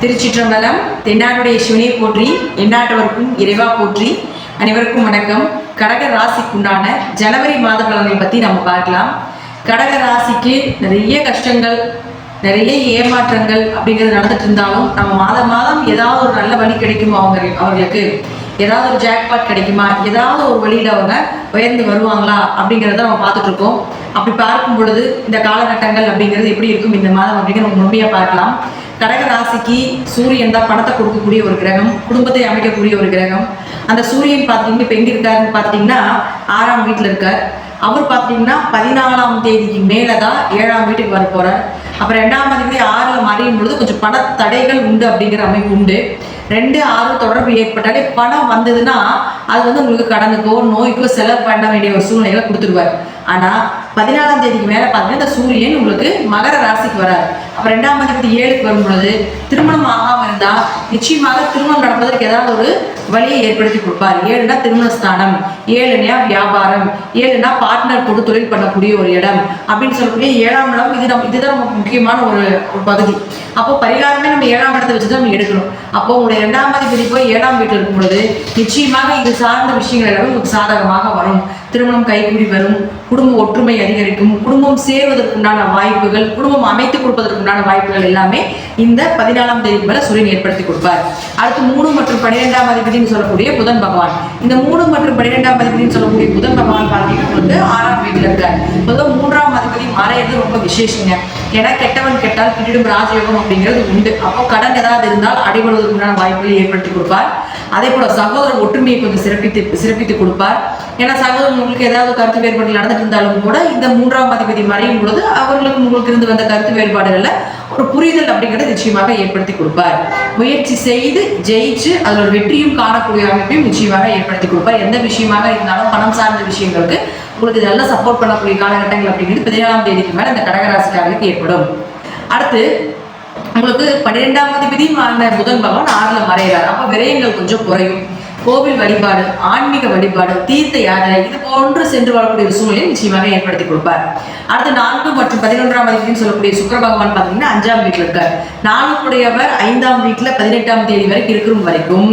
திருச்சிற்றம்பலம். தென்னாடுடைய சிவனை போற்றி, எந்நாட்டவருக்கும் இறைவா போற்றி. அனைவருக்கும் வணக்கம். கடக ராசிக்குண்டான ஜனவரி மாத பலன்களை பற்றி நம்ம பார்க்கலாம். கடக ராசிக்கு நிறைய கஷ்டங்கள், நிறைய ஏமாற்றங்கள் அப்படிங்கிறது நடந்துட்டு இருந்தாலும் நம்ம மாதம் மாதம் ஏதாவது ஒரு நல்ல வழி கிடைக்குமா, அவர்களுக்கு ஏதாவது ஒரு ஜாக்பாட் கிடைக்குமா, ஏதாவது ஒரு வழியில் அவங்க உயர்ந்து வருவாங்களா அப்படிங்கிறத நம்ம பார்த்துட்டு இருக்கோம். அப்படி பார்க்கும் பொழுது இந்த காலகட்டங்கள் அப்படிங்கிறது எப்படி இருக்கும் இந்த மாதம் அப்படிங்கிற நம்ம முழுமையாக பார்க்கலாம். கடக ராசிக்கு சூரியன் தான் பணத்தை கொடுக்கக்கூடிய ஒரு கிரகம், குடும்பத்தை அமைக்கக்கூடிய ஒரு கிரகம். அந்த சூரியன் பார்த்தீங்கன்னா இப்போ எங்கே இருக்காருன்னு பார்த்தீங்கன்னா 6ஆம் வீட்டில் இருக்கார். அவர் பார்த்தீங்கன்னா 14ஆம் தேதிக்கு மேலே தான் 7ஆம் வீட்டுக்கு வர போகிறார். அப்புறம் 2ஆம் தேதி 6ல் மறையும் பொழுது கொஞ்சம் பண தடைகள் உண்டு அப்படிங்கிற அமைப்பு உண்டு. 2-6 தொடர்பு ஏற்பட்டாலே பணம் வந்ததுன்னா அது வந்து உங்களுக்கு கடனுக்கோ நோய்க்கோ செலவு பண்ண வேண்டிய ஒரு சூழ்நிலைகளை கொடுத்துருவார். ஆனால் 14ஆம் தேதிக்கு மேலே பார்த்தீங்கன்னா இந்த சூரியன் உங்களுக்கு மகர ராசிக்கு வராது. அப்போ 2ஆம் தேதி 7க்கு வரும் பொழுது திருமணம் ஆகாமல் இருந்தால் நிச்சயமாக திருமணம் நடப்பதற்கு ஏதாவது ஒரு வழியை ஏற்படுத்தி கொடுப்பார். 7னா திருமண ஸ்தானம், 7னா வியாபாரம், 7னா பார்ட்னர் போட்டு தொழில் பண்ணக்கூடிய ஒரு இடம் அப்படின்னு சொல்லக்கூடிய 7ஆம் இடம். இதுதான் நமக்கு முக்கியமான ஒரு பகுதி. அப்போ பரிகாரமே நம்ம 7ஆம் இடத்தை வச்சு தான் நம்ம எடுக்கணும். அப்போ உங்களுடைய 2ஆம் அதிபதி போய் 7ஆம் வீட்டில் இருக்கும் பொழுது நிச்சயமாக இது சார்ந்த விஷயங்கள் எல்லாமே உங்களுக்கு சாதகமாக வரும். திருமணம் கைகூடி வரும், குடும்ப ஒற்றுமை அதிகரிக்கும், குடும்பம் சேர்வதற்குண்டான வாய்ப்புகள், குடும்பம் அமைத்து கொடுப்பதற்குண்டான வாய்ப்புகள் எல்லாமே இந்த 14ஆம் தேதி மேல சூரியன் ஏற்படுத்தி கொடுப்பார். அடுத்து 3 மற்றும் 12ஆம் அதிபதினு சொல்லக்கூடிய புதன் பகவான். இந்த 3 மற்றும் 12ஆம் அதிபதினு சொல்லக்கூடிய புதன் பகவான் பார்த்தீங்கன்னா 6ஆம் வீட்டில் இருக்கார். பொதுவாக 3ஆம் அதிபதி மறையிறது ரொம்ப விசேஷங்க. ஏன்னா கெட்டவன் கெட்டால் கிட்டிடும் ராஜயோகம் அப்படிங்கிறது உண்டு. அப்போ கடன் ஏதாவது இருந்தால் அடிபடுவதற்குண்டான வாய்ப்புகளை ஏற்படுத்தி கொடுப்பார். அதே போல சகோதர ஒற்றுமையை கொஞ்சம் சிறப்பித்து கொடுப்பார். ஏன்னா சகோதரன் உங்களுக்கு ஏதாவது கருத்து வேறுபாடுகள் நடந்துட்டு இருந்தாலும் கூட இந்த 3ஆம் அதிபதி மறையும் பொழுது அவர்களுக்கு உங்களுக்கு இருந்து வந்த கருத்து வேறுபாடுகள்ல ஒரு புரிதல் அப்படிங்கிறத நிச்சயமாக ஏற்படுத்தி கொடுப்பார். முயற்சி செய்து ஜெயிச்சு அதோட வெற்றியும் காணக்கூடிய அமைப்பையும் நிச்சயமாக ஏற்படுத்தி கொடுப்பார். எந்த விஷயமாக இருந்தாலும் பணம் சார்ந்த விஷயங்களுக்கு உங்களுக்கு நல்லா சப்போர்ட் பண்ணக்கூடிய காலகட்டங்கள் அப்படிங்கிறது 14ஆம் தேதிக்கு மேல இந்த கடகராசிக்காரர்களுக்கு ஏற்படும். அடுத்து உங்களுக்கு 12ஆம் அதிபதி புதன் பகவான் 6ல் மறைகிறார். அப்ப விரயங்கள் கொஞ்சம் குறையும். கோவில் வழிபாடு, ஆன்மீக வழிபாடு, தீர்த்த யாத்திரை இது போன்று சென்று வரக்கூடிய ஒரு சூழ்நிலையை நிச்சயமாக ஏற்படுத்தி கொடுப்பார். அடுத்து 4 மற்றும் 11ஆம் அதிபதினு சொல்லக்கூடிய சுக்கிர பகவான் பார்த்தீங்கன்னா 5ஆம் வீட்டில் இருக்கார். 4 5ஆம் வீட்டில் 18ஆம் தேதி வரைக்கும் இருக்கிற வரைக்கும்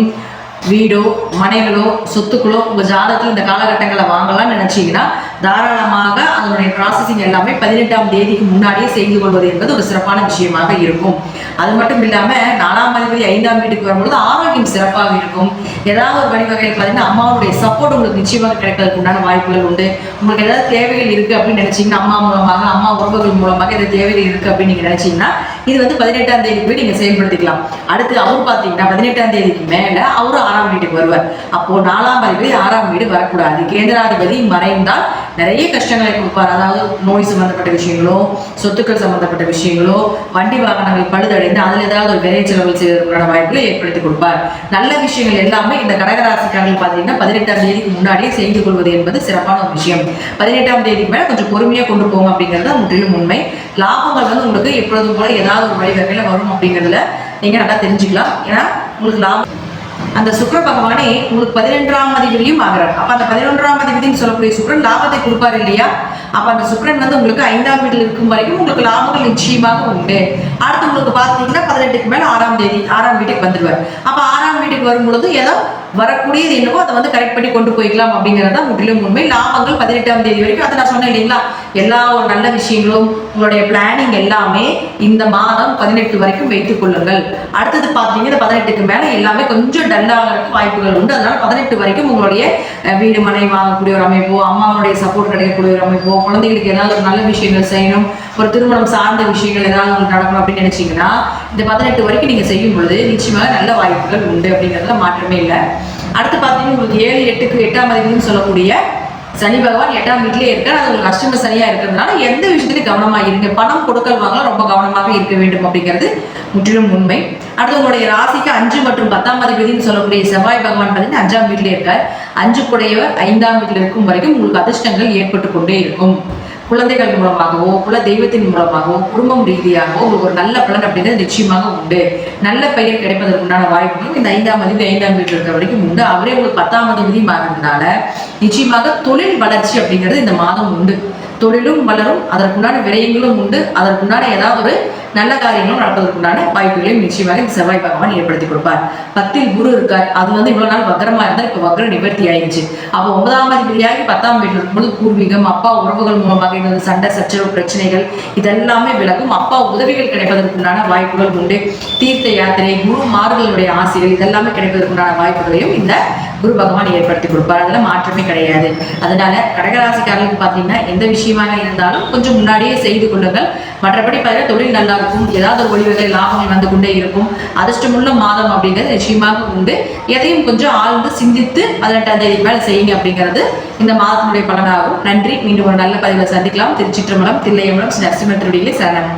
வீடோ மனைகளோ சொத்துக்களோ உங்கள் ஜாதகத்தில் இந்த காலகட்டங்களை வாங்கலாம்னு நினைச்சீங்கன்னா தாராளமாக அதனுடைய ப்ராசஸிங் எல்லாமே 18ஆம் தேதிக்கு முன்னாடியே செய்து கொள்வது என்பது ஒரு சிறப்பான விஷயமாக இருக்கும். அது மட்டும் இல்லாமல் 4ஆம் அதிபதி 5ஆம் வீட்டுக்கு வரும்பொழுது ஆரோக்கியம் சிறப்பாக இருக்கும். ஏதாவது ஒரு வழிவகையில் பார்த்தீங்கன்னா அம்மாவுடைய சப்போர்ட் உங்களுக்கு நிச்சயமாக கிடைக்கிறதுக்கு உண்டான வாய்ப்புகள் உண்டு. உங்களுக்கு ஏதாவது தேவைகள் இருக்குது அப்படின்னு நினைச்சீங்கன்னா அம்மா மூலமாக, அம்மா உறவுகள் மூலமாக இந்த தேவைகள் இருக்குது அப்படின்னு நீங்கள் நினைச்சீங்கன்னா இது வந்து 18ஆம் தேதிக்கு போய் நீங்கள் செயல்படுத்திக்கலாம். அடுத்து அவர் பார்த்தீங்கன்னா 18ஆம் தேதிக்கு மேலே அவரும் 6ஆம் வீட்டுக்கு வருவார். அப்போ 4ஆம் அதிபதி 6ஆம் வீடு வரக்கூடாது. கேந்திராதிபதி மறைந்தால் நிறைய கஷ்டங்களை கொடுப்பார். அதாவது நோய் சம்பந்தப்பட்ட விஷயங்களோ, சொத்துக்கள் சம்பந்தப்பட்ட விஷயங்களோ, வண்டி வாகனங்கள் பழுதடைந்து அதில் ஏதாவது ஒரு விரை செலவுகள் செய்வதற்கான வாய்ப்புகளை ஏற்படுத்தி கொடுப்பார். நல்ல விஷயங்கள் எல்லாமே இந்த கடகராசிக்காரர்கள் பார்த்தீங்கன்னா 18ஆம் தேதிக்கு முன்னாடியே செய்து கொள்வது என்பது சிறப்பான ஒரு விஷயம். 18ஆம் தேதிக்கு மேலே கொஞ்சம் பொறுமையாக கொண்டு போங்க அப்படிங்கிறது முற்றிலும் உண்மை. லாபங்கள் வந்து உங்களுக்கு எப்பொழுதும் போல ஏதாவது ஒரு வழிவகையில் வரும் அப்படிங்கிறதுல நீங்கள் நல்லா தெரிஞ்சுக்கலாம். ஏன்னா உங்களுக்கு லாபம் அந்த சுக்கிர பகவானே உங்களுக்கு 11ஆம் அதிபதியும் ஆகிறார். அப்ப அந்த 11ஆம் அதிபதினு சொல்லக்கூடிய சுக்கிரன் லாபத்தை கொடுப்பாரு இல்லையா? அப்ப அந்த சுக்கிரன் வந்து உங்களுக்கு 5ஆம் வீட்டில் இருக்கும் வரைக்கும் உங்களுக்கு லாபங்கள் நிச்சயமாக உண்டு. அடுத்து உங்களுக்கு பார்த்தீங்கன்னா 18க்கு மேல 6ஆம் தேதி 6ஆம் வீட்டுக்கு வந்துடுவார். அப்ப 6ஆம் வீட்டுக்கு வரும் பொழுது ஏதோ வரக்கூடியது என்னவோ அதை வந்து கரெக்ட் பண்ணி கொண்டு போய்க்கலாம் அப்படிங்கிறத முற்றிலும் உண்மை. லாபங்கள் 18ஆம் தேதி வரைக்கும், அதை நான் சொன்னேன் இல்லைங்களா, எல்லா ஒரு நல்ல விஷயங்களும் உங்களுடைய பிளானிங் எல்லாமே இந்த மாதம் 18 வரைக்கும் வைத்துக் கொள்ளுங்கள். அடுத்தது பார்த்தீங்கன்னா 18க்கு மேலே எல்லாமே கொஞ்சம் டல்லாகிறதுக்கு வாய்ப்புகள் உண்டு. அதனால 18 வரைக்கும் உங்களுடைய வீடு மனை வாங்கக்கூடிய ஒரு அமைப்போ, அம்மாவுடைய சப்போர்ட் கிடைக்கக்கூடிய ஒரு அமைப்போ, குழந்தைகளுக்கு ஏதாவது ஒரு நல்ல விஷயங்கள் செய்யணும், ஒரு திருமணம் சார்ந்த விஷயங்கள் ஏதாவது உங்களுக்கு நடக்கணும் அப்படின்னு நினைச்சீங்கன்னா இந்த 18 வரைக்கும் நீங்க செய்யும் பொழுது நிச்சயமாக நல்ல வாய்ப்புகள் உண்டு அப்படிங்கிறதுல மாற்றமே இல்லை. அடுத்து பார்த்தீங்கன்னா உங்களுக்கு 7-8க்கு 8ஆம் அதிபதினு சொல்லக்கூடிய சனி பகவான் 8ஆம் வீட்டிலே இருக்கார். அது உங்களுக்கு அஷ்டம சனியா இருக்கிறதுனால எந்த விஷயத்துலையும் கவனமாக இருங்க. பணம் கொடுக்கல் வாங்கலாம் ரொம்ப கவனமாக இருக்க வேண்டும் அப்படிங்கிறது முற்றிலும் உண்மை. அடுத்து உங்களுடைய ராசிக்கு 5 மற்றும் 10ஆம் அதிபதினு சொல்லக்கூடிய செவ்வாய் பகவான் பார்த்தீங்கன்னா 5ஆம் வீட்டிலே இருக்கார். 5 கூடையவர் 5ஆம் வீட்டில் இருக்கும் வரைக்கும் உங்களுக்கு அதிர்ஷ்டங்கள் ஏற்பட்டு கொண்டே இருக்கும். குழந்தைகள் மூலமாகவோ, குல தெய்வத்தின் மூலமாகவோ, குடும்பம் ரீதியாகவோ உங்களுக்கு ஒரு நல்ல பலன் அப்படிங்கிறது நிச்சயமாக உண்டு. நல்ல பெயர் கிடைப்பதற்கு உண்டான வாய்ப்புகளும் இந்த 5ஆம் அதிபதி 5ஆம் வீட்டில் இருக்கிற வரைக்கும் உண்டு. அவரே உங்களுக்கு 10ஆம் அதிபதி மாறினால நிச்சயமாக தொழில் வளர்ச்சி அப்படிங்கிறது இந்த மாதம் உண்டு. தொழிலும் வளரும், அதற்குண்டான விரயங்களும் உண்டு, அதற்குண்டான ஏதாவது ஒரு நல்ல காரியங்களும் நடப்பதற்குண்டான வாய்ப்புகளையும் நிச்சயமாக இந்த செவ்வாய் பகவான் ஏற்படுத்தி கொடுப்பார். 10ல் குரு இருக்கார். அது இவ்வளவு நாள் வக்ரமா இருந்தால் இப்ப வக்ர நிவர்த்தி ஆயிடுச்சு. அப்போ 9ஆம் அதிபதியாகி 10ஆம் வீட்டில் இருக்கும்போது பூர்வீகம், அப்பா உறவுகள் மூலமாக இந்த சண்டை சச்சரவு பிரச்சனைகள் இதெல்லாமே விலகும். அப்பா உதவிகள் கிடைப்பதற்குண்டான வாய்ப்புகள் உண்டு. தீர்த்த யாத்திரை, குரு மாறுதலுடைய ஆசைகள் இதெல்லாமே கிடைப்பதற்குண்டான வாய்ப்புகளையும் இந்த குரு பகவான் ஏற்படுத்தி கொடுப்பார். அதுல மாற்றமே கிடையாது. அதனால கடகராசிக்காரர்களுக்கு பார்த்தீங்கன்னா எந்த விஷயமாக இருந்தாலும் கொஞ்சம் முன்னாடியே செய்து கொள்ளுங்கள். மற்றபடி பார்த்தீங்கன்னா தொழில் நல்லா இருக்கும், ஏதாவது ஒரு ஒளிவுகளை லாபங்கள் வந்து கொண்டே இருக்கும். அதிர்ஷ்டமுள்ள மாதம் அப்படிங்கிறது நிச்சயமாக உண்டு. எதையும் கொஞ்சம் ஆழ்ந்து சிந்தித்து 18ஆம் தேதிக்கு மேல செய்யுங்க அப்படிங்கிறது இந்த மாதத்தினுடைய பலனாகும். நன்றி. மீண்டும் ஒரு நல்ல பதிவில் சந்திக்கலாம். திருச்சிற்றம்பலம், தில்லையம்பலம், ஸ்ரீ நரசிம்ம திருவடிகளே சரணம்.